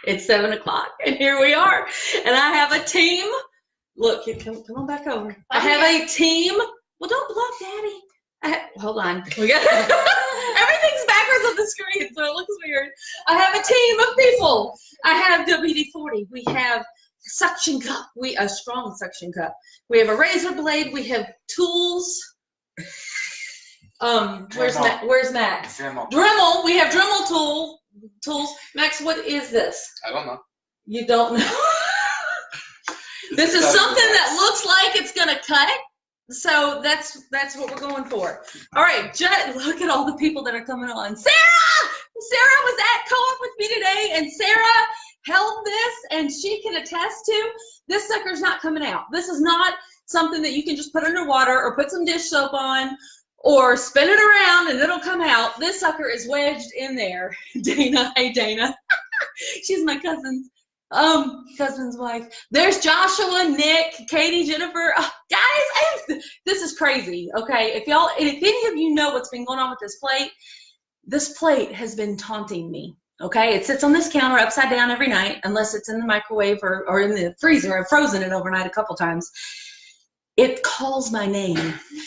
It's 7 o'clock, and here we are. And I have a team. Look, come on back over. I have a team. Well, don't block Daddy. Hold on. We got everything's backwards on the screen, so it looks weird. I have a team of people. I have WD-40. We have suction cup. A strong suction cup. We have a razor blade. We have tools. Where's Max? Dremel. We have Dremel tools. Max, what is this? I don't know. You don't know? This is something that looks like it's gonna cut. So that's what we're going for. All right, look at all the people that are coming on. Sarah was at co-op with me today, and Sarah held this, and she can attest to this sucker's not coming out. This is not something that you can just put underwater or put some dish soap on or spin it around and it'll come out. This sucker is wedged in there. Dana, hey Dana. She's my cousin's wife. There's Joshua, Nick, Katie, Jennifer. Guys, this is crazy. Okay, if any of you know what's been going on with this plate has been taunting me. Okay, it sits on this counter upside down every night, unless it's in the microwave or in the freezer. I've frozen it overnight a couple times. It calls my name.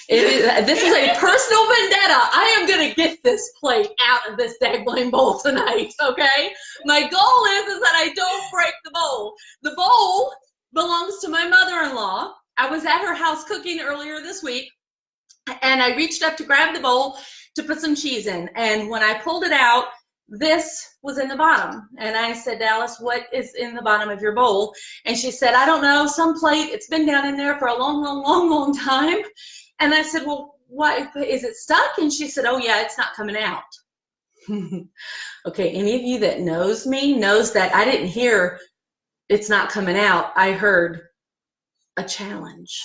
This is a personal vendetta. I am going to get this plate out of this daggone bowl tonight, okay? My goal is that I don't break the bowl. The bowl belongs to my mother-in-law. I was at her house cooking earlier this week, and I reached up to grab the bowl to put some cheese in. And when I pulled it out, this was in the bottom. And I said, Dallas, what is in the bottom of your bowl? And she said, I don't know, some plate. It's been down in there for a long time. And I said, well, what, is it stuck? And she said, oh yeah, it's not coming out. Okay, any of you that knows me knows that I didn't hear it's not coming out. I heard a challenge.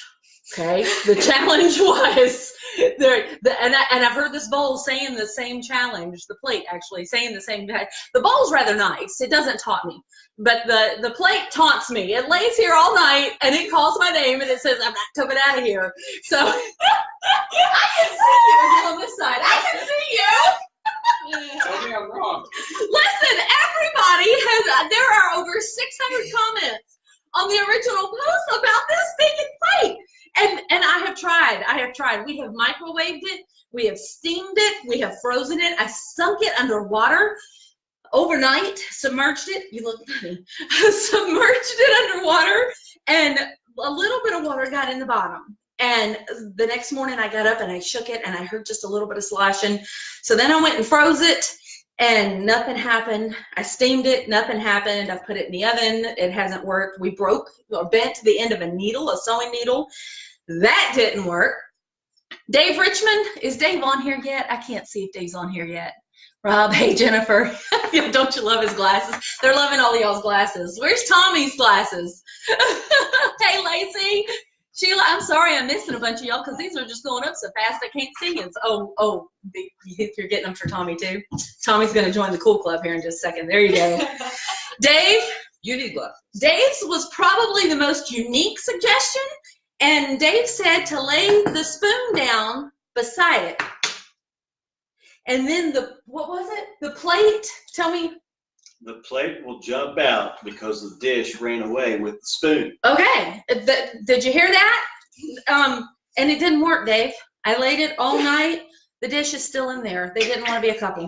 Okay, the challenge was there, and I've heard this bowl saying the same challenge. The plate actually saying the same. The bowl's rather nice. It doesn't taunt me, but the plate taunts me. It lays here all night and it calls my name and it says I'm not coming out of here. So I can see you on this side. I can see you. Tell me I'm wrong. Listen, everybody has. There are over 600 comments on the original post about this stinking plate. And I have tried. We have microwaved it. We have steamed it. We have frozen it. I sunk it underwater overnight, submerged it. You look funny. Submerged it underwater, and a little bit of water got in the bottom. And the next morning I got up and I shook it and I heard just a little bit of sloshing. So then I went and froze it and nothing happened. I steamed it, nothing happened. I put it in the oven. It hasn't worked. We broke or bent the end of a needle, a sewing needle. That didn't work. Dave Richmond, is Dave on here yet? I can't see if Dave's on here yet. Rob, hey Jennifer, don't you love his glasses? They're loving all y'all's glasses. Where's Tommy's glasses? Hey Lacey, Sheila, I'm sorry I'm missing a bunch of y'all because these are just going up so fast I can't see you. Oh, you're getting them for Tommy too? Tommy's going to join the cool club here in just a second. There you go. Dave, you need glasses. Dave's was probably the most unique suggestion, and Dave said to lay the spoon down beside it. And then what was it? The plate, tell me. The plate will jump out because the dish ran away with the spoon. Okay, did you hear that? And it didn't work, Dave. I laid it all night. The dish is still in there. They didn't want to be a couple.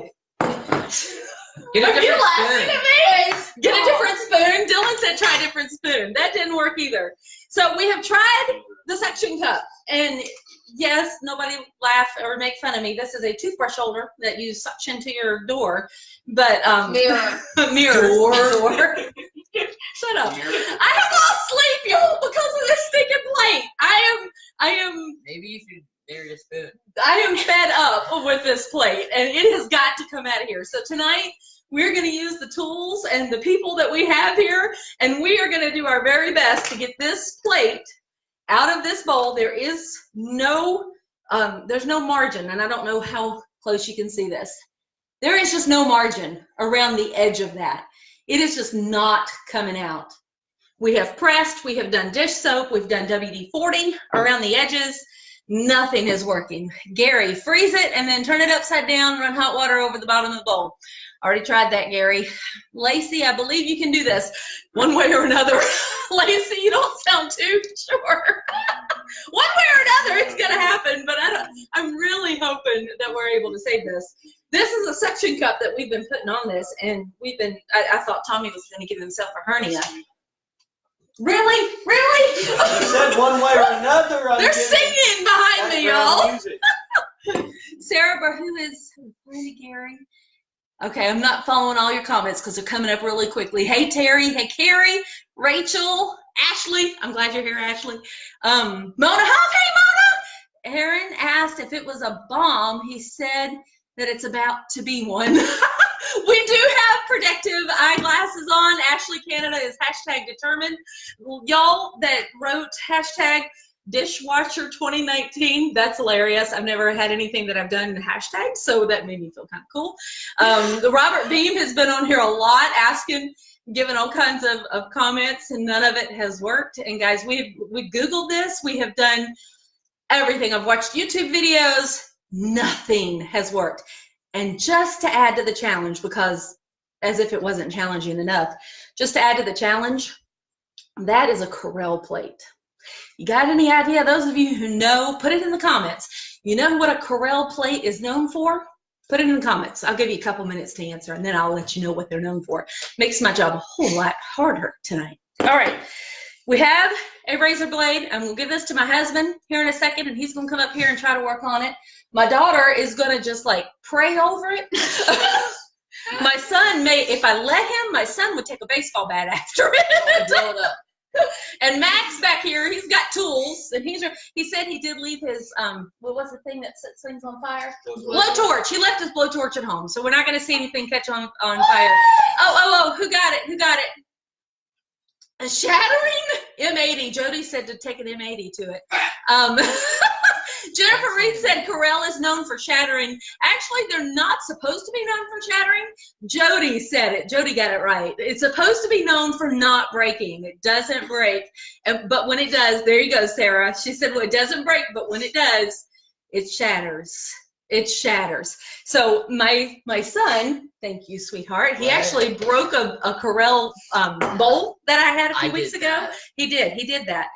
Get a different spoon. Get a different spoon. Dylan said try a different spoon. That didn't work either. So we have tried the suction cup, and yes, nobody laugh or make fun of me. This is a toothbrush holder that you suction to your door, but mirror. Door. Shut up. I have lost sleep, y'all, because of this stinking plate. I am. Maybe you should bury a spoon. I am fed up with this plate, and it has got to come out of here. So tonight, we're going to use the tools and the people that we have here, and we are going to do our very best to get this plate out of this bowl. There is no, there's no margin, and I don't know how close you can see this. There is just no margin around the edge of that. It is just not coming out. We have pressed, we have done dish soap, we've done WD-40 around the edges. Nothing is working. Gary, freeze it and then turn it upside down, run hot water over the bottom of the bowl. Already tried that, Gary. Lacey, I believe you can do this one way or another. Lacey, you don't sound too sure. One way or another, it's going to happen, but I'm really hoping that we're able to save this. This is a suction cup that we've been putting on this, and I thought Tommy was going to give himself a hernia. Really? Really? You said one way or another. They're singing behind me, y'all. Sarah, who is Gary? Okay, I'm not following all your comments because they're coming up really quickly. Hey, Terry. Hey, Carrie. Rachel. Ashley. I'm glad you're here, Ashley. Mona. Hey, Mona. Aaron asked if it was a bomb. He said that it's about to be one. We do have protective eyeglasses on. Ashley Canada is #determined. Y'all that wrote #dishwasher 2019, that's hilarious. I've never had anything that I've done in the hashtag, so that made me feel kind of cool. Robert Beam has been on here a lot asking, giving all kinds of comments, and none of it has worked. And guys, we've Googled this. We have done everything. I've watched YouTube videos. Nothing has worked. And just to add to the challenge, because as if it wasn't challenging enough, just to add to the challenge, that is a Corelle plate. You got any idea? Those of you who know, put it in the comments. You know what a Corelle plate is known for? Put it in the comments. I'll give you a couple minutes to answer, and then I'll let you know what they're known for. Makes my job a whole lot harder tonight. All right. We have a razor blade. I'm going to give this to my husband here in a second, and he's going to come up here and try to work on it. My daughter is going to just like pray over it. My son if I let him, my son would take a baseball bat after it. Blow it up. And Max back here, he's got tools, and he said he did leave his what was the thing that sets things on fire? Blowtorch. He left his blowtorch at home, so we're not going to see anything catch on fire. Oh! Who got it? Who got it? A shattering M80. Jody said to take an M80 to it. Jennifer Reed said Corelle is known for shattering. Actually, they're not supposed to be known for shattering. Jody said it. Jody got it right. It's supposed to be known for not breaking. It doesn't break. But when it does, there you go, Sarah. She said, well, it doesn't break, but when it does, it shatters. It shatters. So my son, thank you, sweetheart, he actually broke a Corelle bowl that I had a few weeks ago. He did that.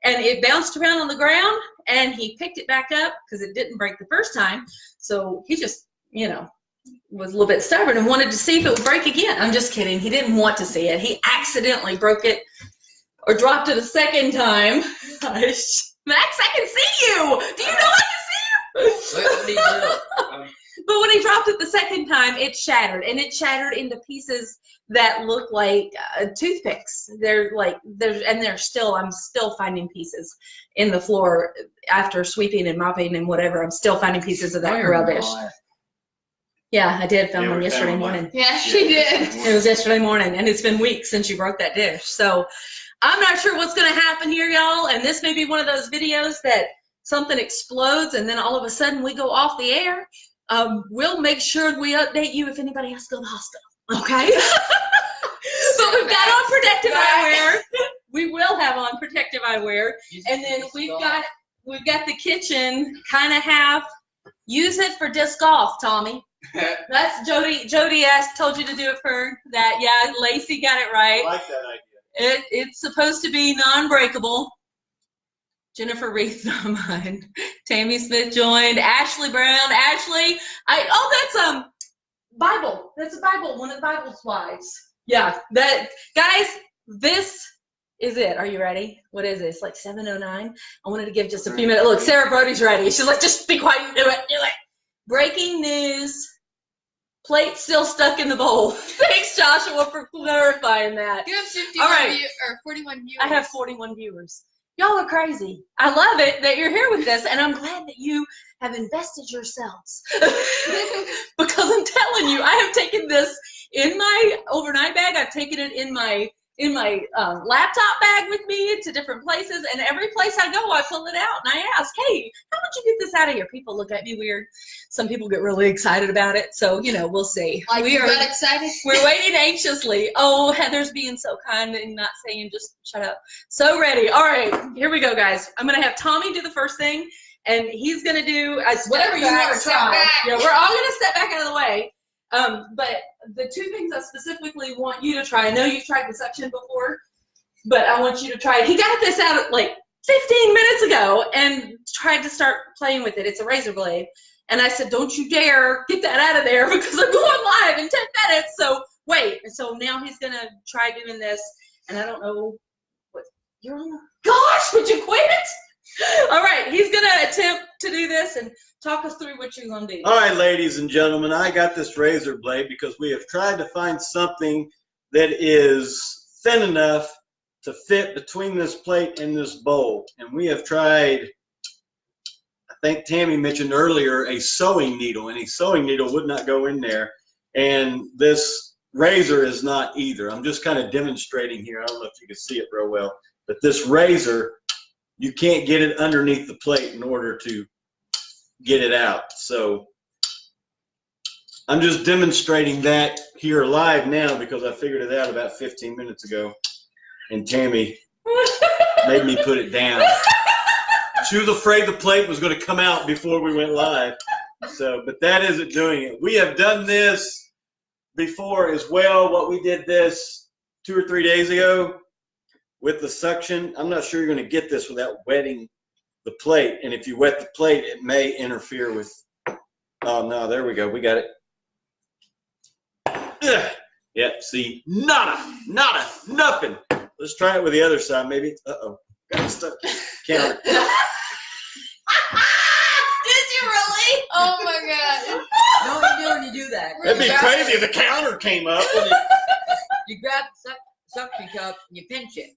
And it bounced around on the ground, and he picked it back up because it didn't break the first time. So he just, was a little bit stubborn and wanted to see if it would break again. I'm just kidding. He didn't want to see it. He accidentally broke it or dropped it a second time. Max, I can see you. Do you know I can see you? What did he do? But when he dropped it the second time, it shattered, and it shattered into pieces that look like toothpicks. I'm still finding pieces in the floor after sweeping and mopping and whatever. I'm still finding pieces of that Corelle dish. Yeah, I did film one yesterday morning. Yeah, she did. It was yesterday morning, and it's been weeks since you broke that dish. So I'm not sure what's going to happen here, y'all, and this may be one of those videos that something explodes, and then all of a sudden we go off the air. We'll make sure we update you if anybody has to go to the hospital, okay? But we've got on protective eyewear. We will have on protective eyewear. And then we've got the kitchen kind of half. Use it for disc golf, Tommy. That's Jody told you to do it for that. Yeah, Lacey got it right. I like that idea. It's supposed to be non-breakable. Jennifer Reed, not mine. Tammy Smith joined. Ashley Brown. Ashley. That's Bible. That's a Bible. One of the Bible's wives. Yeah. Guys, this is it. Are you ready? What is this? Like 7:09? I wanted to give just a few minutes. Look, Sarah Brody's ready. She's like, just be quiet and do it. Do it. Breaking news. Plate still stuck in the bowl. Thanks, Joshua, for clarifying that. You have 41 viewers. I have 41 viewers. Y'all are crazy. I love it that you're here with us, and I'm glad that you have invested yourselves. Because I'm telling you, I have taken this in my overnight bag. I've taken it in my laptop bag with me to different places, and every place I go, I pull it out and I ask, hey, how did you get this out of here? People look at me weird. Some people get really excited about it, so we'll see. Like you got excited? We're waiting anxiously. Oh, Heather's being so kind and not saying just shut up. So ready. All right, here we go, guys. I'm gonna have Tommy do the first thing, and he's gonna do whatever you want to try. Yeah, we're all gonna step back out of the way. But the two things I specifically want you to try, I know you've tried the suction before, but I want you to try it. He got this out at like 15 minutes ago and tried to start playing with it. It's a razor blade. And I said, don't you dare get that out of there because I'm going live in 10 minutes. So wait. And so now he's going to try doing this. And I don't know what you're on. Gosh, would you quit? All right. He's going to attempt to do this and talk us through what you're going to do. All right, ladies and gentlemen, I got this razor blade because we have tried to find something that is thin enough to fit between this plate and this bowl. And we have tried, I think Tammy mentioned earlier, a sewing needle, and a sewing needle would not go in there. And this razor is not either. I'm just kind of demonstrating here. I don't know if you can see it real well, but this razor, you can't get it underneath the plate in order to get it out. So I'm just demonstrating that here live now because I figured it out about 15 minutes ago. And Tammy made me put it down. She was afraid the plate was going to come out before we went live. So, but that isn't doing it. We have done this before as well. What we did this 2 or 3 days ago with the suction. I'm not sure you're going to get this without wetting the plate. And if you wet the plate, it may interfere with, oh no, there we go. We got it. Ugh. Yeah, see, nada, nothing. Let's try it with the other side, maybe. Uh-oh, got stuck. Counter. Did you really? Oh my god. No, what you do when you do that? That'd be crazy if the counter came up. You grab the suction cup and you pinch it.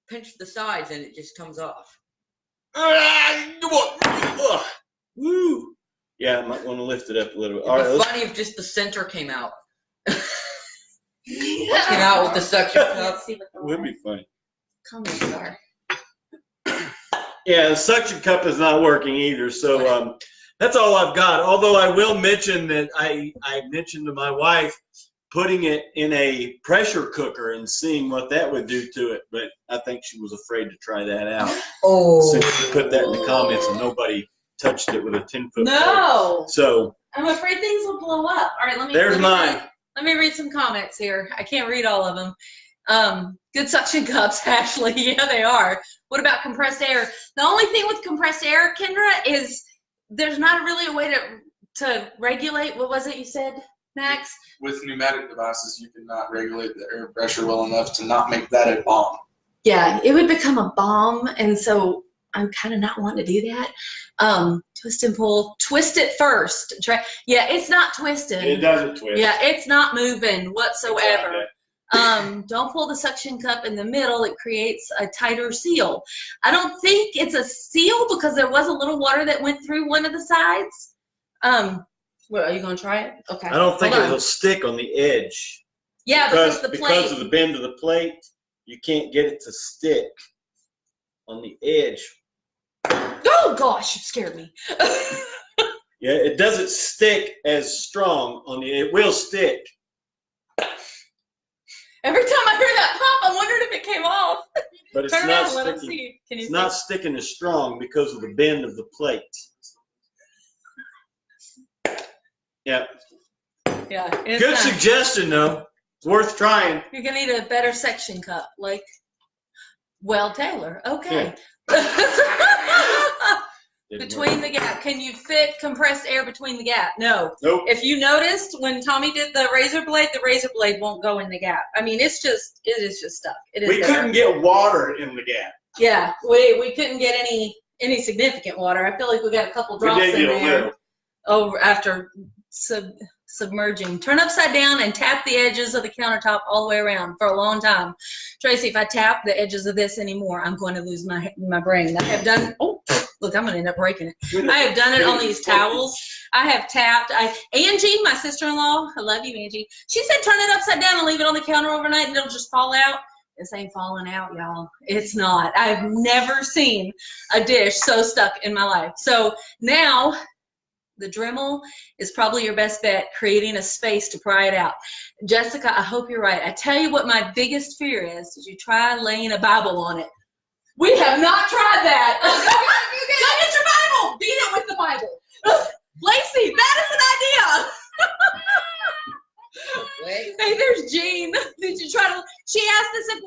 Pinch the sides and it just comes off. Woo. Yeah, I might want to lift it up a little bit. It'd All be right, funny if just the center came out. Came out with the suction cup. Let's see what the would be funny. comments are. Yeah, the suction cup is not working either, so that's all I've got. Although I will mention that I mentioned to my wife putting it in a pressure cooker and seeing what that would do to it, but I think she was afraid to try that out. Oh. Since she put that in the comments and nobody touched it with a 10-foot No. plate. So I'm afraid things will blow up. All right, let me. there's mine. Let me read some comments here. I can't read all of them. Good suction cups, Ashley. Yeah, they are. What about compressed air? The only thing with compressed air, Kendra, is there's not really a way to regulate. What was it you said, Max? With pneumatic devices, you cannot regulate the air pressure well enough to not make that a bomb. Yeah, it would become a bomb, and so I'm kind of not wanting to do that. Twist and pull. Twist it first. Try. Yeah, it's not twisted. It doesn't twist. Yeah, it's not moving whatsoever. Don't pull the suction cup in the middle. It creates a tighter seal. I don't think it's a seal because there was a little water that went through one of the sides. What, are you going to try it? Okay. I don't think Hold on. it'll stick on the edge. Yeah, because the plate. Because of the bend of the plate, you can't get it to stick on the edge. Oh gosh, it scared me. Yeah, it doesn't stick as strong on the. It will stick. Every time I hear that pop, I'm wondering if it came off. But it's Turn it not on, let us sticking. see. Can you It's see? not sticking as strong because of the bend of the plate. Yeah. Yeah. It's Good not. suggestion, though. It's worth trying. You're gonna need a better section cup, like Taylor. Okay. Didn't Between work. the gap. Can you fit compressed air between the gap? No. Nope. If you noticed when Tommy did the razor blade won't go in the gap. I mean, it is just stuck. It is We there. couldn't get water in the gap. Yeah, we couldn't get any significant water. I feel like we got a couple drops We did in get a there. little. Over after submerging. Turn upside down and tap the edges of the countertop all the way around for a long time. Tracy, if I tap the edges of this anymore, I'm going to lose my brain. I have done, oh, look, I'm going to end up breaking it. I have done it on these towels. I have tapped. Angie, my sister-in-law, I love you, Angie. She said turn it upside down and leave it on the counter overnight and it'll just fall out. This ain't falling out, y'all. It's not. I've never seen a dish so stuck in my life. So now the Dremel is probably your best bet, creating a space to pry it out. Jessica, I hope you're right. I tell you what my biggest fear is. Did you try laying a Bible on it? We have not tried that. Go get your Bible. Beat it with the Bible. Lacey, that is an idea. Wait. Hey, there's Jean. Did you try to? She asked us if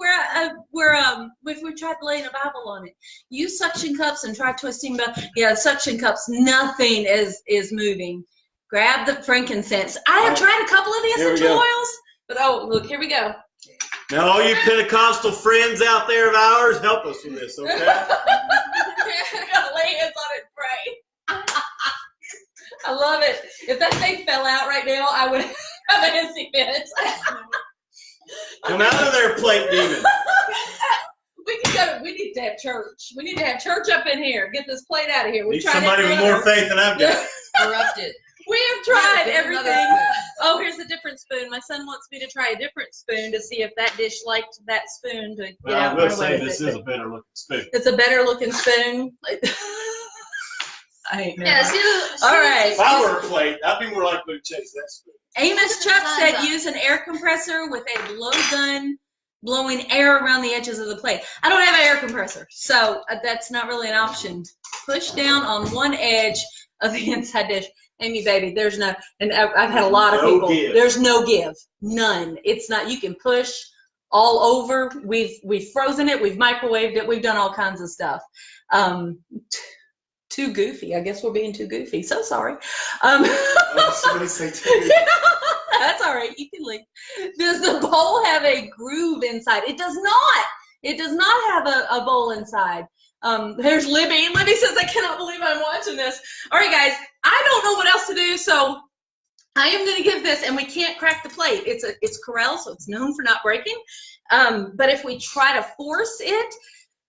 if we tried laying a Bible on it. Use suction cups and try twisting. But yeah, suction cups. Nothing is moving. Grab the frankincense. I have tried a couple of the essential oils, but oh look, here we go. Now, all you Pentecostal friends out there of ours, help us with this, okay? We gotta lay hands on it and pray. I love it. If that thing fell out right now, I would have a hissy fit. Come out of there, plate demon. We need to have church. We need to have church up in here. Get this plate out of here. Need somebody with more faith than I've got. Corrupted. We have tried Here's another everything. spoon. Oh, here's a different spoon. My son wants me to try a different spoon to see if that dish liked that spoon to get Well, out I will and run away say with this it. is a better looking spoon. It's a better looking spoon. I ain't Yeah, All right. If I were a plate, I'd be more likely to chase that spoon. Amos Chuck said use an air compressor with a blow gun blowing air around the edges of the plate. I don't have an air compressor, so that's not really an option. Push down on one edge of the inside dish. Amy, baby, there's no, and I've had a lot of people. Give. There's no give, none. It's not. You can push all over. We've frozen it. We've microwaved it. We've done all kinds of stuff. Too goofy. I guess we're being too goofy. So sorry. Somebody say too. That's all right. You can leave. Does the bowl have a groove inside? It does not. It does not have a bowl inside. There's Libby. Libby says, I cannot believe I'm watching this. All right, guys. I don't know what else to do, so I am going to give this, and we can't crack the plate. It's Corelle, so it's known for not breaking. But if we try to force it,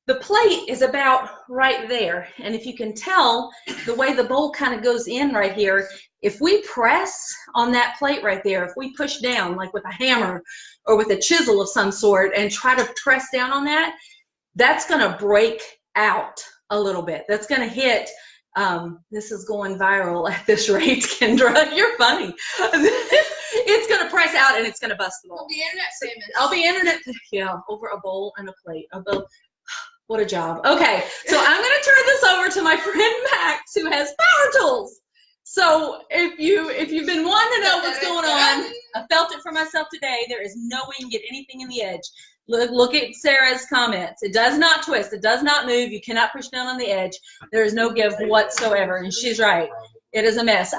the plate is about right there. And if you can tell, the way the bowl kind of goes in right here, if we press on that plate right there, if we push down, like with a hammer or with a chisel of some sort, and try to press down on that, that's going to break out a little bit. That's going to hit. This is going viral at this rate, Kendra. You're funny. It's going to press out and it's going to bust the bowl. I'll be internet famous. I'll be internet, yeah, over a bowl and a plate. What a job. Okay, so I'm going to turn this over to my friend Max, who has power tools. So if you've been wanting to know what's going on, I felt it for myself today. There is no way you can get anything in the edge. Look at Sarah's comments. It does not twist. It does not move. You cannot push down on the edge. There is no give whatsoever, and she's right. It is a mess.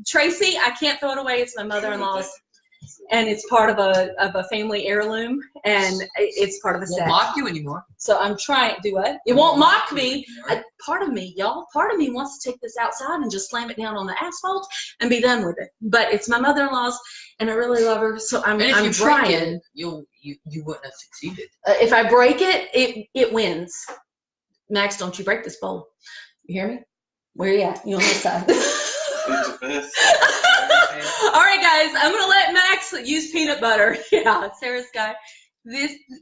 Tracy, I can't throw it away. It's my mother-in-law's, and it's part of a family heirloom, and it's part of a set. Won't mock you anymore. So I'm trying. Do what? It won't mock me. Part of me wants to take this outside and just slam it down on the asphalt and be done with it. But it's my mother-in-law's, and I really love her, so I'm trying. It, you wouldn't have succeeded. If I break it, it wins. Max, don't you break this bowl. You hear me? Where you at? You on this side. All right, guys, I'm gonna let Max use peanut butter. Yeah, Sarah's guy.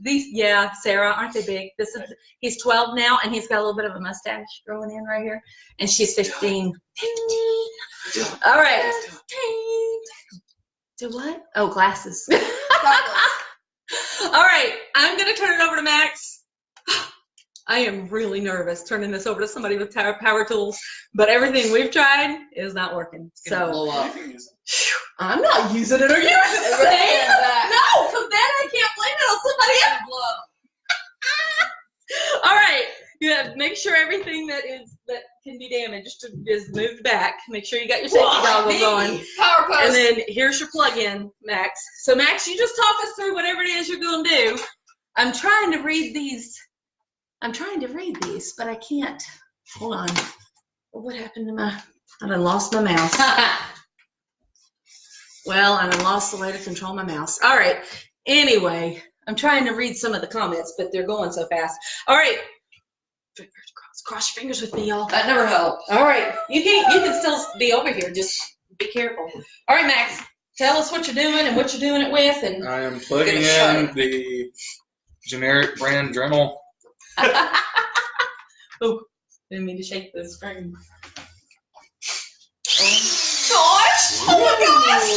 Yeah, Sarah, aren't they big? He's 12 now, and he's got a little bit of a mustache growing in right here, and she's 15. 15. All right. Do what? Oh, glasses. All right, I'm gonna turn it over to Max. I am really nervous turning this over to somebody with power tools, but everything we've tried is not working. So Blow up. I'm not using it. Are you using it? No, because then I can't blame it on somebody else. All right, make sure everything that can be damaged is moved back. Make sure you got your safety goggles on. Power post. And then here's your plug-in, Max. So Max, you just talk us through whatever it is you're going to do. I'm trying to read these, but I can't. Hold on. What happened to I done lost my mouse. Well, I done lost the way to control my mouse. All right. Anyway, I'm trying to read some of the comments, but they're going so fast. All right. Cross your fingers with me, y'all. That never helps. All right. You can still be over here. Just be careful. All right, Max. Tell us what you're doing and what you're doing it with. And I am plugging in the generic brand Dremel. Oh, didn't mean to shake the screen. Oh gosh! Oh my gosh!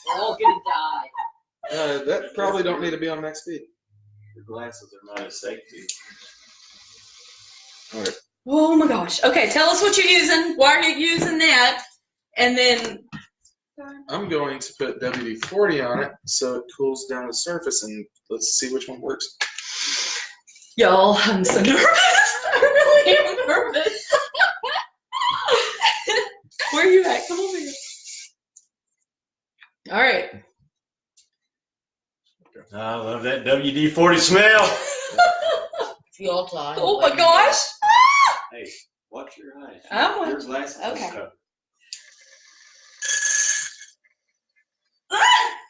We're all gonna die. That probably don't need to be on max speed. The glasses are not as safety. All right. Oh my gosh. Okay, tell us what you're using. Why are you using that? And then I'm going to put WD-40 on it so it cools down the surface, and let's see which one works. Y'all, I'm so nervous. I really am nervous. Where are you at? Come over here. All right. I love that WD-40 smell. Fuel time. Oh my gosh. Hey, watch your eyes. I'm watching. Your glasses are Okay. covered.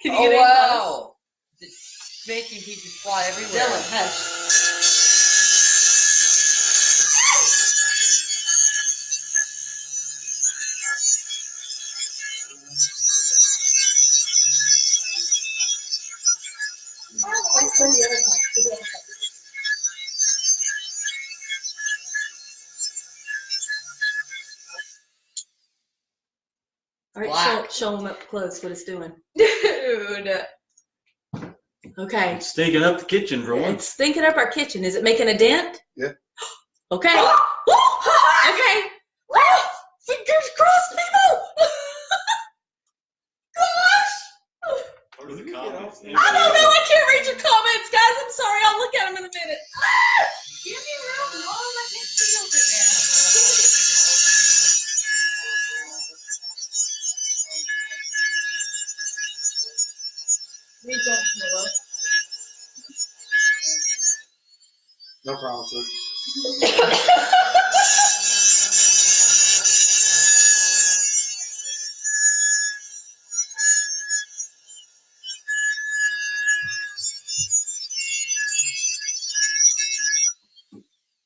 Can you get in close? Wow. It's making pieces fly everywhere. Dylan, hush. All right, Black. show them up close what it's doing. Dude. Okay. It's stinking up the kitchen for once. It's stinking up our kitchen. Is it making a dent? Yeah. Okay. Okay. Fingers crossed, people. Gosh. What are the comments? I don't know. I can't read your comments, guys. I'm sorry. I'll look at them in a minute. Give me real long. I can see over there. We don't know. No promises.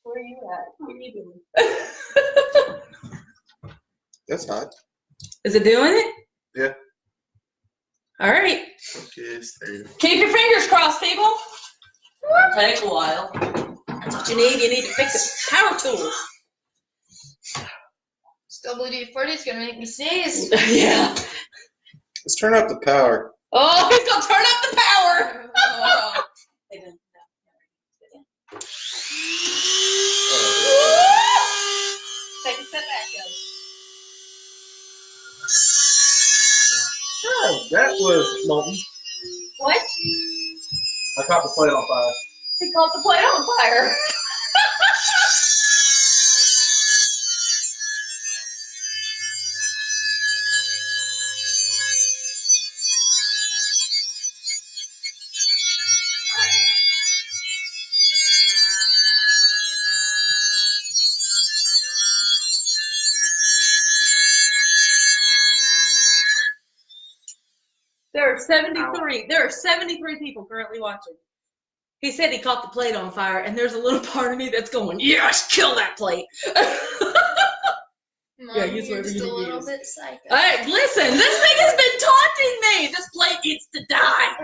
Where are you at? What are you doing? That's hot. Is it doing it? Yeah. All right. Focus. There you go. Keep your fingers crossed, people. Take a while. That's what you need. You need to fix it. Power tools. Still WD-40 is gonna make me sneeze. Yeah. Let's turn up the power. Oh, he's gonna turn up the power. Oh. Take a step back, guys. Oh, that was molten. What? I caught the plate on fire. He caught the plate on fire. There are 73. There are 73 people currently watching. He said he caught the plate on fire, and there's a little part of me that's going, yes, kill that plate. Mom, Yeah, use you're whatever just you a little use. bit psycho. All right, listen, this thing has been taunting me. This plate needs to die.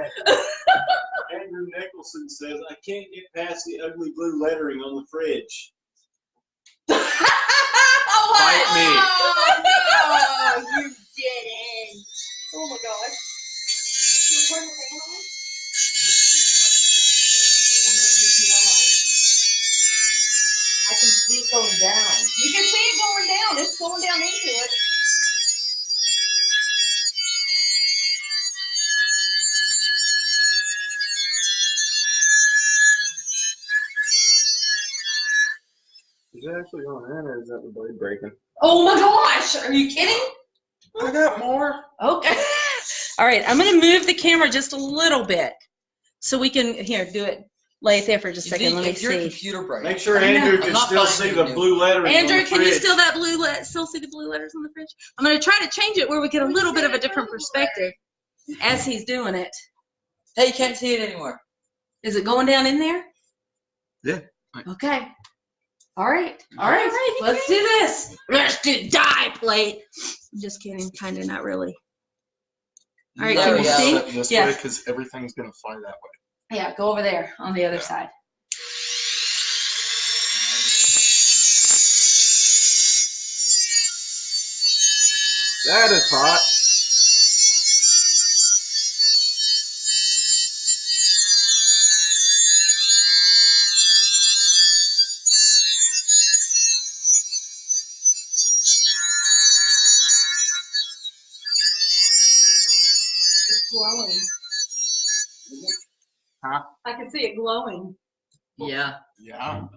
Andrew Nicholson says, I can't get past the ugly blue lettering on the fridge. Oh, Fight me. Oh, no, you didn't. Oh my gosh. Can you turn the fan on? I can see it going down. You can see it going down. It's going down into it. Is it actually going in, or is that the blade breaking? Oh my gosh. Are you kidding? I got more. Okay. All right. I'm going to move the camera just a little bit so we can, here, do it. Lay it there for just a second. Let me If your see. computer breaks. Make sure I know. Andrew I'm can not still buying see you the new. blue lettering Andrew, on the can you fridge. still see the blue letters on the fridge? I'm going to try to change it where we get a little bit of a different perspective as he's doing it. Hey, you can't see it anymore. Is it going down in there? Yeah. Okay. All right. All right. Let's do this. Let's do die plate. I'm just kidding. Kind of, not really. All right. There Can we you go. see? This Yes. way, because everything's gonna fly that way. Yeah. Go over there on the other Yeah. side. That is hot. Huh? I can see it glowing. Yeah. Yeah. Look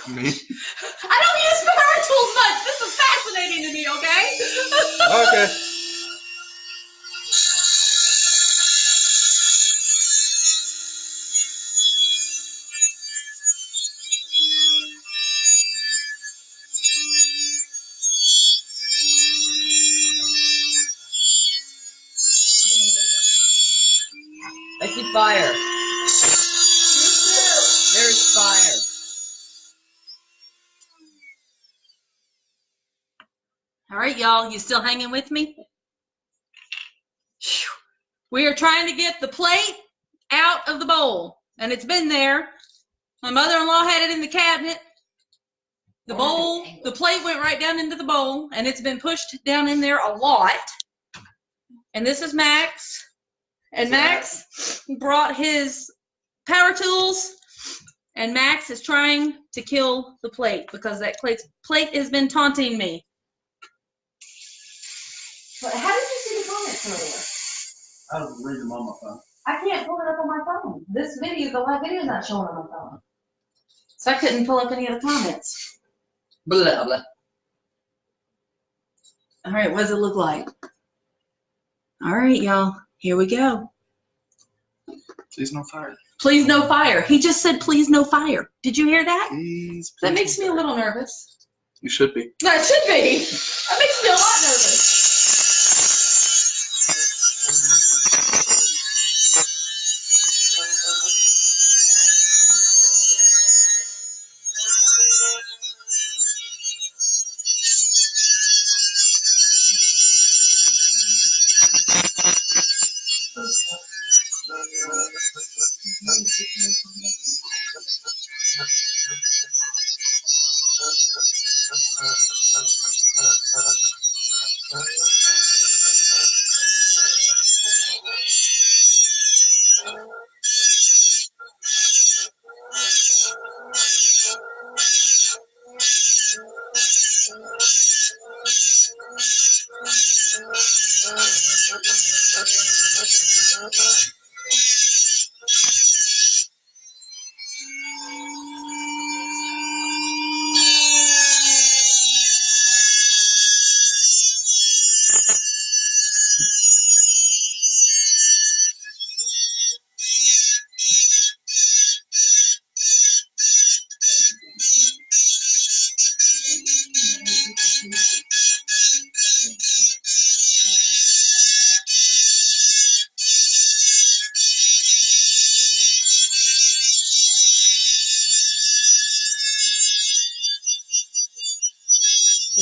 at me. I don't use power tools much. This is fascinating to me, okay? Okay. I see fire. There's fire. All right, y'all, you still hanging with me? Phew. We are trying to get the plate out of the bowl, and it's been there. My mother-in-law had it in the cabinet. The bowl, the plate went right down into the bowl, and it's been pushed down in there a lot. And this is Max. And Max brought his power tools, and Max is trying to kill the plate because that plate has been taunting me. But how did you see the comments earlier? I was reading them on my phone. I can't pull it up on my phone. This video, the live video is not showing on my phone. So I couldn't pull up any of the comments. Blah, blah. All right, what does it look like? All right, y'all, here we go. Please no fire. Please no fire. He just said please no fire. Did you hear that? Please. That makes me a little nervous. You should be. That should be. That makes me a lot nervous.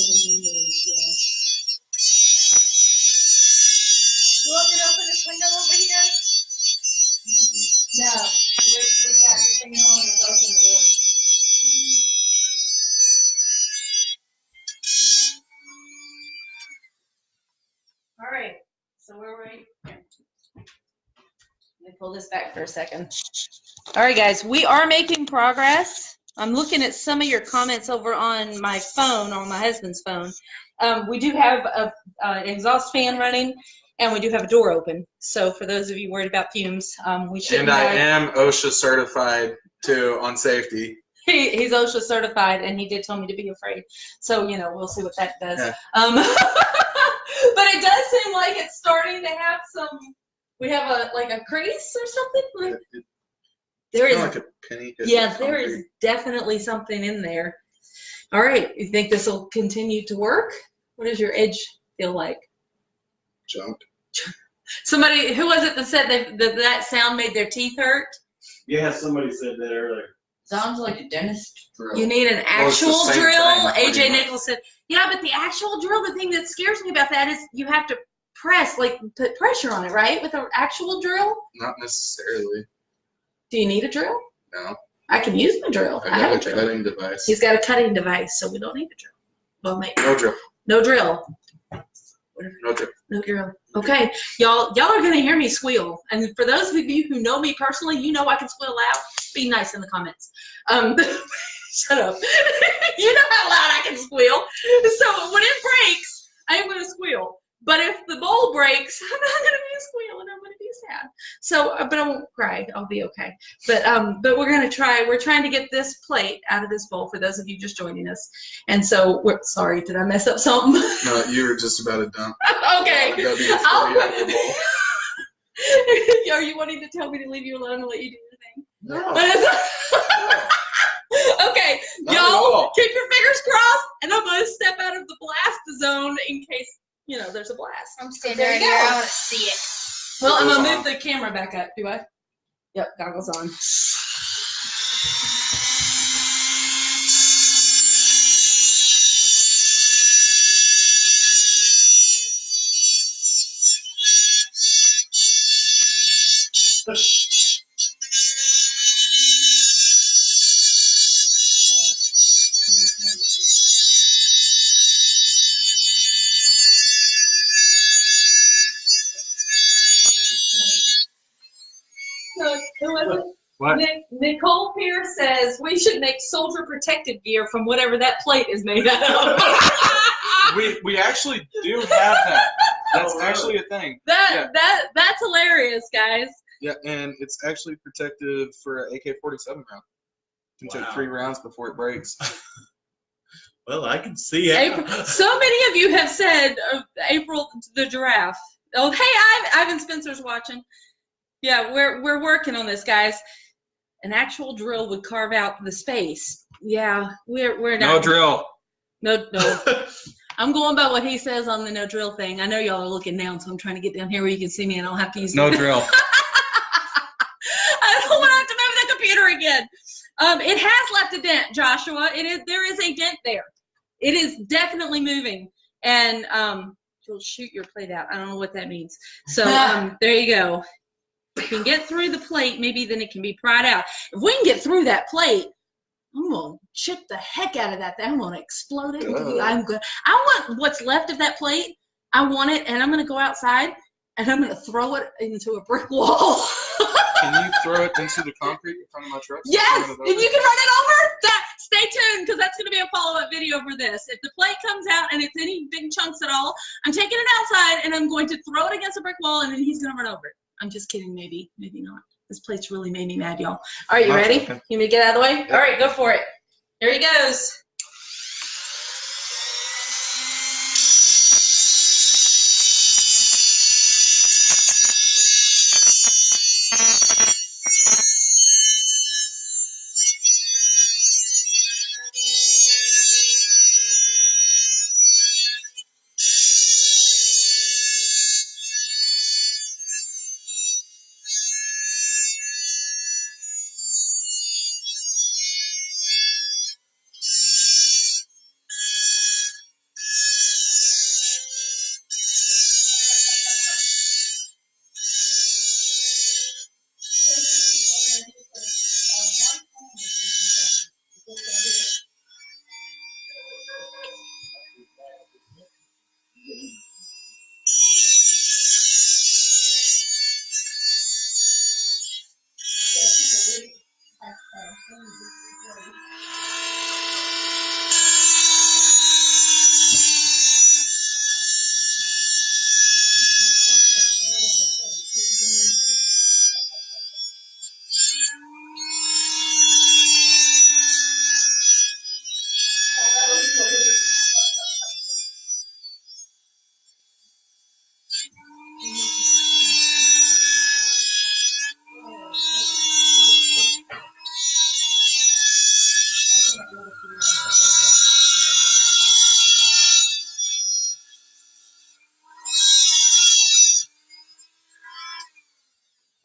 You want me to open this window over here? No. We got the thing on and open the door. All right, so we're ready. Let me pull this back for a second. All right, guys, we are making progress. I'm looking at some of your comments over on my phone, on my husband's phone. We do have an exhaust fan running, and we do have a door open. So for those of you worried about fumes, we shouldn't. And I am OSHA certified too on safety. He's OSHA certified, and he did tell me to be afraid. So, you know, we'll see what that does. Yeah. But it does seem like it's starting to have some. We have a crease or something. There is. Like a penny. Yeah, there is definitely something in there. All right, you think this will continue to work? What does your edge feel like? Junk. Somebody, who was it that said that sound made their teeth hurt? Yeah, somebody said that earlier. Sounds like a dentist drill. You need an Well, it's the actual same drill. thing, pretty AJ much. Nichols said, yeah, but the actual drill, the thing that scares me about that is you have to press, like put pressure on it, right? With an actual drill? Not necessarily. Do you need a drill? No. I can use my drill. I have I a got a drill. cutting device. He's got a cutting device, so we don't need a drill. Well, maybe. No drill. No drill. No drill. No drill. Okay, y'all are gonna hear me squeal, and for those of you who know me personally, you know I can squeal loud. Be nice in the comments. Shut up. You know how loud I can squeal. So when it breaks, I am gonna squeal. But if the bowl breaks, I'm not going to be squealing. I'm going to be sad. So, but I won't cry. I'll be okay. But we're going to try. We're trying to get this plate out of this bowl for those of you just joining us. And so, sorry, did I mess up something? No, you were just about to dump. Okay. WD-40 out of the bowl. Are you wanting to tell me to leave you alone and let you do your thing? No. Okay, Not at y'all, all. keep your fingers crossed, and I'm going to step out of the blast zone in case, there's a blast. I'm standing There right you here. go. I want to see it. Well, I'm going to Goggles move the camera back up. Do I? Yep, goggles on. What? Nicole Pierce says we should make soldier protective gear from whatever that plate is made out of. We actually do have that. That's actually a thing. That's hilarious, guys. Yeah, and it's actually protective for an AK-47 round. It can take 3 rounds before it breaks. Well, I can see it. April, so many of you have said April the giraffe. Oh, hey, Ivan Spencer's watching. Yeah, we're working on this, guys. An actual drill would carve out the space. Yeah, we're not. No drill. No. I'm going by what he says on the no drill thing. I know y'all are looking down, so I'm trying to get down here where you can see me and I don't have to use No drill. I don't want to have to move the computer again. It has left a dent, Joshua. There is a dent there. It is definitely moving. And you'll shoot your plate out. I don't know what that means. So there you go. If we can get through the plate, maybe then it can be pried out. If we can get through that plate, I'm going to chip the heck out of that thing. I'm going to explode it. I want what's left of that plate. I want it, and I'm going to go outside, and I'm going to throw it into a brick wall. Can you throw it into the concrete in front of my truck? Yes, if you can run it over, stay tuned, because that's going to be a follow-up video for this. If the plate comes out and it's any big chunks at all, I'm taking it outside, and I'm going to throw it against a brick wall, and then he's going to run over it. I'm just kidding, maybe not. This plate's really made me mad, y'all. All right, you ready? You want me to get out of the way? Yep. All right, go for it. Here he goes.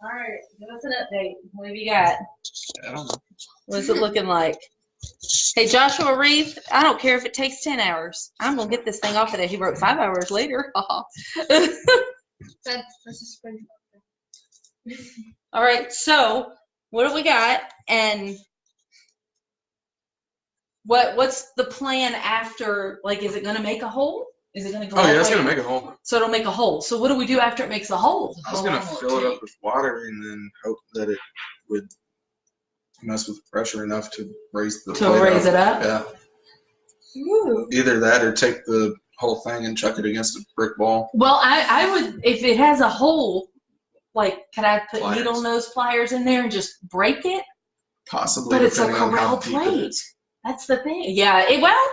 All right, give us an update. What have you got? I don't know. What's it looking like? Hey, Joshua Reeve, I don't care if it takes 10 hours. I'm going to get this thing off today. He wrote 5 hours later. All right, so what do we got? And what's the plan after? Like, is it going to make a hole? Is it going to go? Oh, yeah, it's going to make a hole. So it'll make a hole. So what do we do after it makes a hole? I was going to fill it up with water and then hope that it would mess with the pressure enough to raise the plate raise it up? Yeah. Ooh. Either that or take the whole thing and chuck it against a brick wall. Well, I would, if it has a hole, like, could I put Pliers. needle nose pliers in there and just break it? Possibly, But it's a depending on how Corelle deep it plate. is. That's the thing. Yeah, well,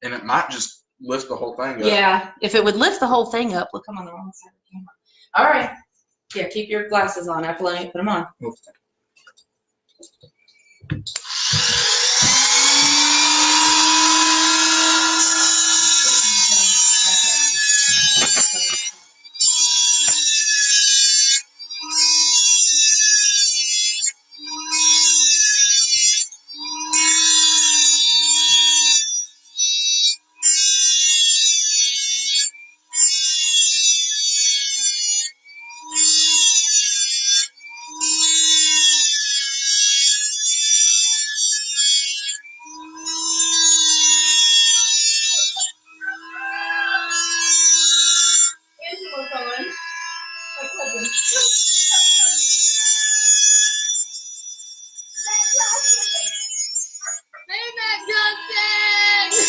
And it might just lift the whole thing up. yeah. If it would lift the whole thing up, look, I'm on the wrong side of the camera. All right. Yeah, keep your glasses on. I put them on. Hey, Matt Johnson!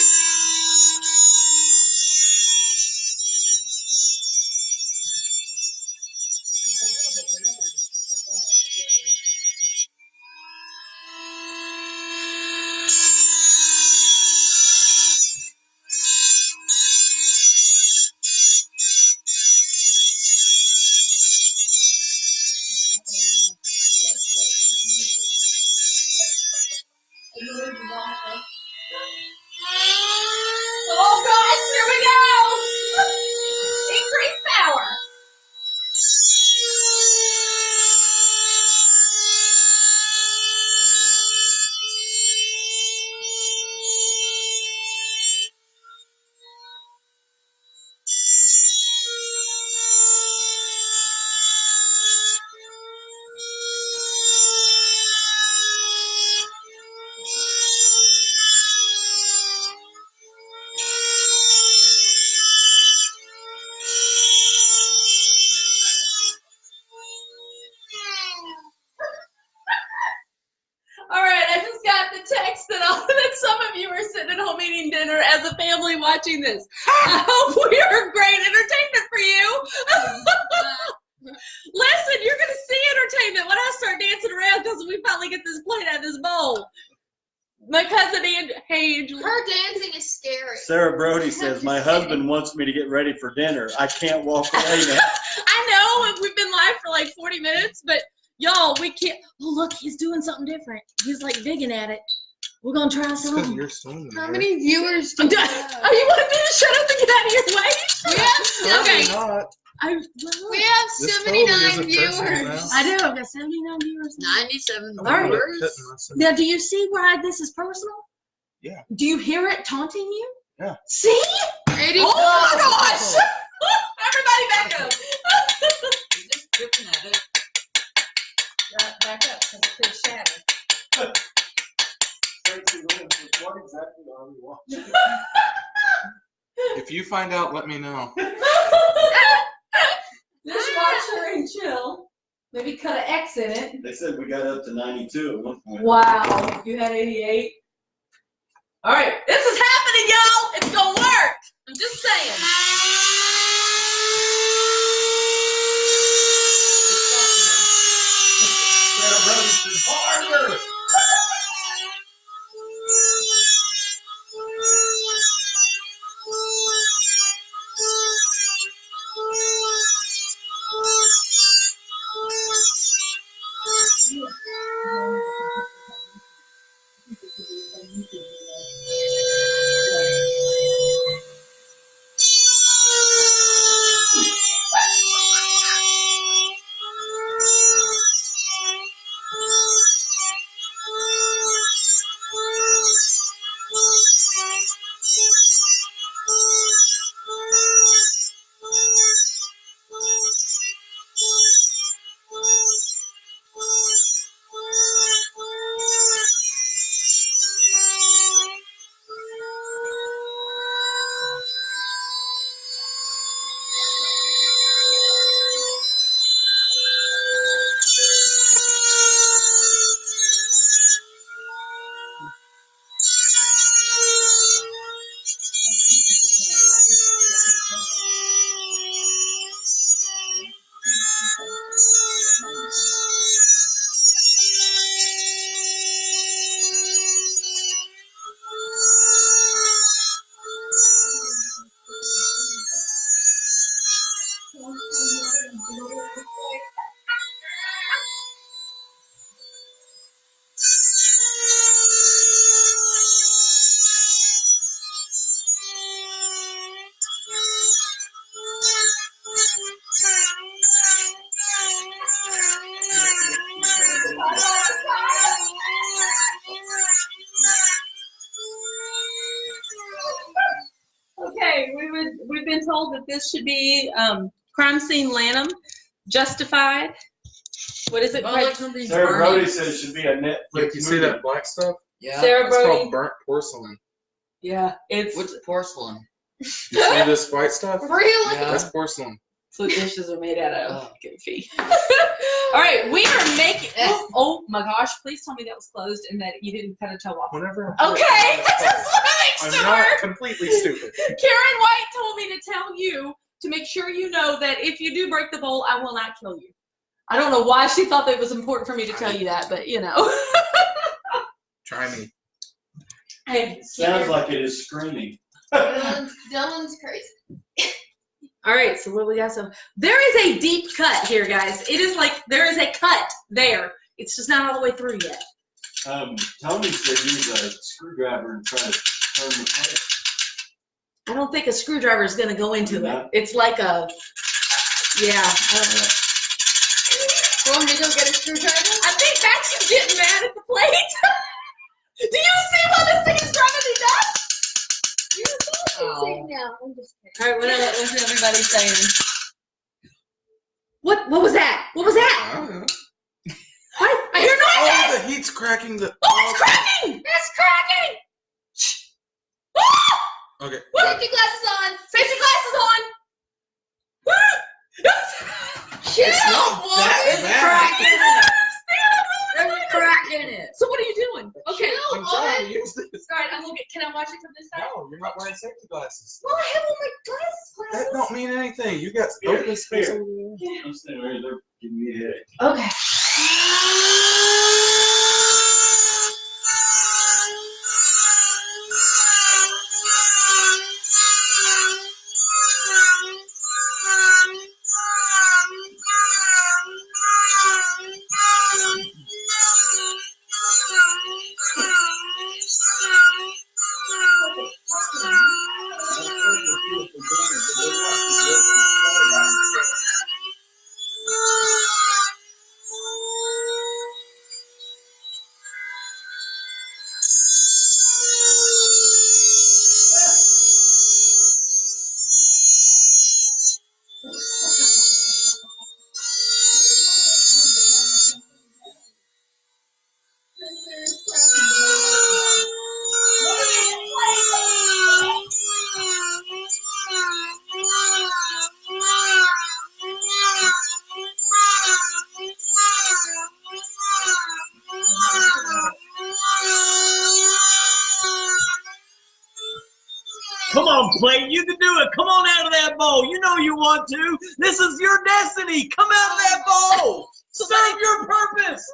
Oh, gosh, here we go. Increased power. All right, I just got the text that some of you are sitting at home eating dinner as a family watching this. I hope we are great entertainment for you. Listen, you're going to see entertainment when I start dancing around because we finally get this plate out of this bowl. My cousin Andrew, hey, Angela. Her dancing is scary. Sarah Brody says, my husband wants me to get ready for dinner. I can't walk away now. I know we've been live for like 40 minutes, but y'all, we can't. Oh, look, he's doing something different. He's like digging at it. We're going to try Because something. you're swimming How there. many viewers do Oh, we you have? want me to shut up and get out of your way? We have Okay. Not. We have This 79 totally is a personal viewers. now. I do. I've got 79 viewers. 97 All right. viewers. Now, do you see why this is personal? Yeah. Do you hear it taunting you? Yeah. See? 80 Oh my gosh! Everybody back up. You're just tripping at it. Back up, because it could shatter. What exactly are we watching? If you find out, let me know. Dishwasher and chill. Maybe cut an X in it. They said we got up to 92 at one point. Wow. You had 88. All right. This is happening, y'all. It's going to work. I'm just saying. Sarah Brody says, harder! told that this should be crime scene Lanham, justified. What is it? Oh, like something's Sarah burning. Brody said it should be a Netflix Like you see movie. that black stuff? Yeah. Sarah It's Brody. called burnt porcelain. Yeah, it's What's porcelain? You see this white stuff? Really? Yeah. That's porcelain. what dishes are made out of. Oh. Goofy. All right, we are making. Oh my gosh! Please tell me that was closed and that you didn't cut a toe off. Whenever. Okay, I just want to I'm make not sure. completely stupid. Karen White told me to tell you to make sure you know that if you do break the bowl, I will not kill you. I don't know why she thought that it was important for me to tell you that, but you know. Try me. Hey, Sounds like it is screaming. Dylan's crazy. all right, so what we got? So there is a deep cut here, guys. It is like there is a cut there. It's just not all the way through yet. Tony said use a screwdriver and try to turn the plate. I don't think a screwdriver is going to go into No. it. It's like a, yeah. I don't know. Want me to go get a screwdriver? I think Max is getting mad at the plate. Do you see what this thing is driving me nuts? Oh. No, I'm just kidding. All right, what's everybody saying? What was that? What was that? I don't know. What? I hear Oh, noises. the heat's cracking the. Oh, it's cracking! It's cracking! Ah! Okay. Safety glasses on. Safety glasses on! Chill, not boy. that It's bad. cracking. There's a crack in it. So what are you doing? Okay. Chill, I'm trying to boy. use this. All right, I'm looking. Can I watch it from this side? No, you're not wearing safety glasses. Well, I have all my That glasses. don't mean anything. You got Here, open space here. over there. I'm standing right there giving me a headache. Okay. Come on, plate. You can do it. Come on out of that bowl. You know you want to. This is your destiny. Come out of that bowl. Serve your purpose.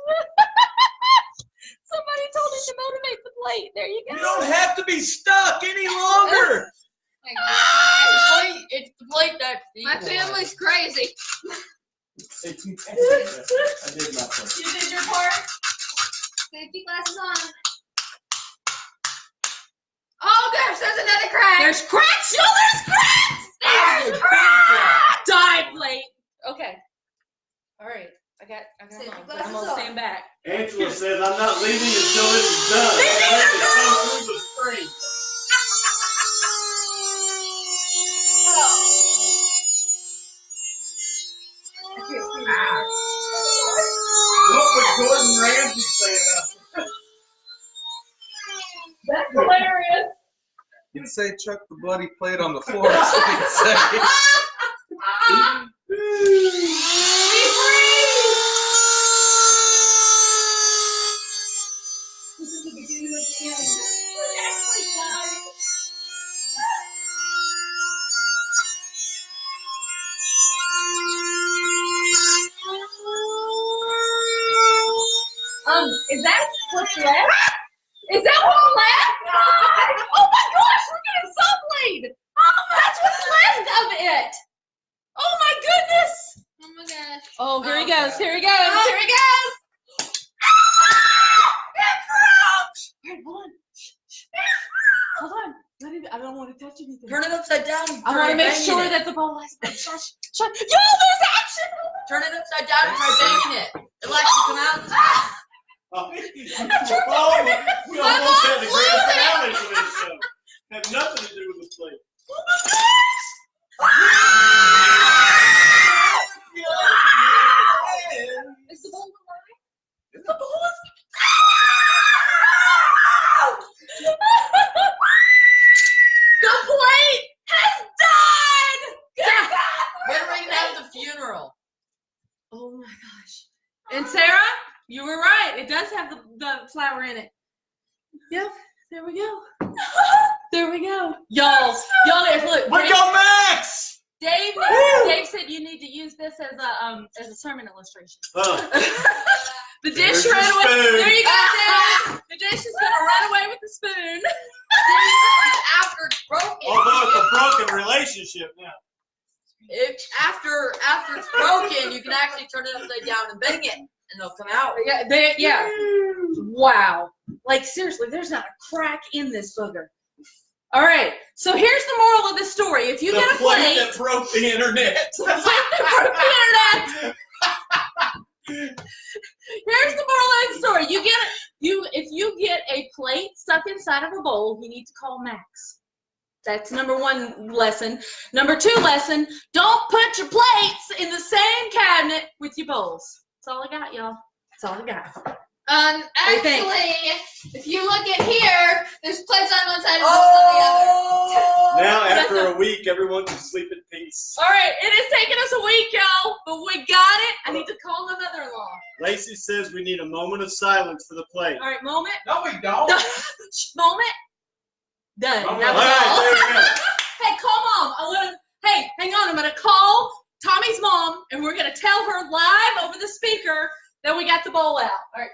Somebody told him to motivate the plate. There you go. You don't have to be stuck any longer. My gosh. It's the plate that's My family's crazy. I did my part. You did your part. Safety glasses on. Oh gosh, there's another crack. There's cracks. No, there's cracks. There's cracks. Die plate. Okay. All right. I got Safety mine. glasses I'm gonna on. stand back. Angela says I'm not leaving until this is done. Me I have to neither, come through the screen. What would Gordon Ramsay say about that? That's hilarious. He'd say, chuck the bloody plate on the floor. So he'd say. Is that what's left? Is that what's left? Oh my gosh, we're getting saw blade. Oh, that's what's left of it. Oh my goodness. Oh my gosh. Oh, here he Oh, goes. okay. Here he goes. Here he goes. Ah! It's roach. All right, hold on. Hold on. I don't want to touch anything. Turn it upside down. I want to make sure that the bowl has been shush. Yo, there's action. Turn it upside down and try banging it. It likes to come out. Oh, we almost had the grand finale for this show. Had nothing to do with the plate. Oh my gosh! And Sarah, you were right. It does have the flour in it. Yep. There we go. There we go. Y'all, look. We go Max! Dave said you need to use this as a sermon illustration. The dish There's your ran away. spoon. There you go, Dave. The dish is gonna run away with the spoon. After it's broken. Although it's a broken relationship now. After it's broken, you can actually turn it upside down and bang it, and they'll come out. Yeah. Wow. Like seriously, there's not a crack in this booger. All right. So here's the moral of the story. If you get a plate that broke the internet. Here's the moral of the story. If you get a plate stuck inside of a bowl, you need to call Max. That's number 1 lesson. Number 2 lesson, don't put your plates in the same cabinet with your bowls. That's all I got, y'all. That's all I got. Actually, if you look at here, there's plates on one side and bowls on the other. Now, after a week, everyone can sleep in peace. All right, it has taken us a week, y'all, but we got it. I need to call my mother-in-law. Lacey says we need a moment of silence for the plate. All right, moment. No, we don't. Moment. Done. Moment. Now All right, there we go. Hey, call Mom. Hey, hang on. I'm going to call Tommy's mom, and we're going to tell her live over the speaker that we got the bowl out. All right,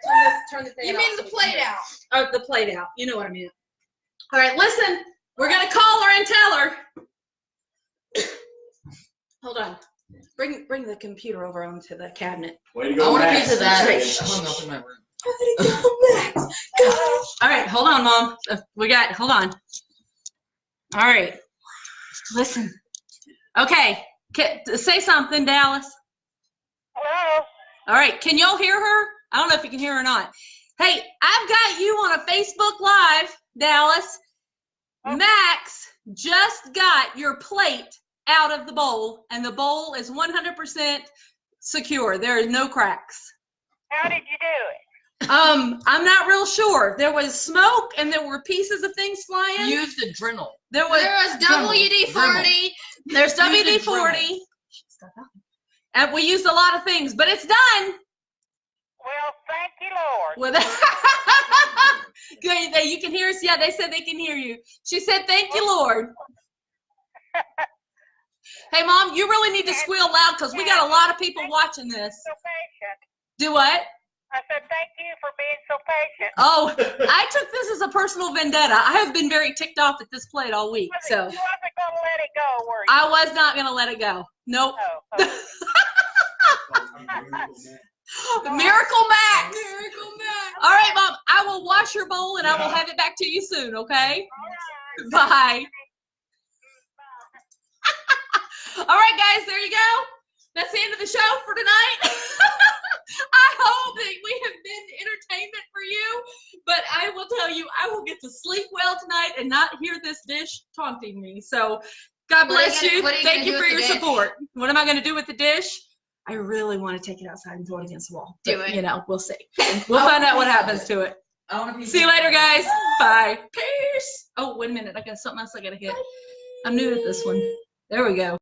turn the thing You off. mean the plate out? Oh, the plate out. You know what I mean. All right, listen. We're going to call her and tell her. Hold on. Bring the computer over onto the cabinet. Way to I go, want a Max. piece of that. Max. I hung up in my room. All right, hold on, Mom. Hold on. All right. Listen. Okay. Say something, Dallas. Hello. All right. Can y'all hear her? I don't know if you can hear her or not. Hey, I've got you on a Facebook Live, Dallas. Max just got your plate out of the bowl, and the bowl is 100% secure. There is no cracks. How did you do it? I'm not real sure. There was smoke, and there were pieces of things flying. Use the Dremel. There was WD-40. There's Use the WD-40. And we used a lot of things, but it's done. Well, thank you, Lord. With Good. You can hear us. Yeah, they said they can hear you. She said, "Thank you, Lord." Hey, Mom, you really need to squeal loud because we got a lot of people watching this. So patient. Do what? I said thank you for being so patient. Oh, I took this as a personal vendetta. I have been very ticked off at this plate all week. You So wasn't gonna let it go, were you? I was not going to let it go. Nope. Miracle Max. All right, Mom. I will wash your bowl and I will have it back to you soon, okay? Bye. All right, guys, there you go. That's the end of the show for tonight. I hope that we have been entertainment for you, but I will tell you, I will get to sleep well tonight and not hear this dish taunting me. So God bless you. Thank you for your support. What am I going to do with the dish? I really want to take it outside and throw it against the wall. Do But, it. You know, we'll see. We'll find out what happens to it. I want a piece See you of later, guys. Bye. Peace. Oh, wait a minute. I got something else I got to hit. I'm new at this one. There we go.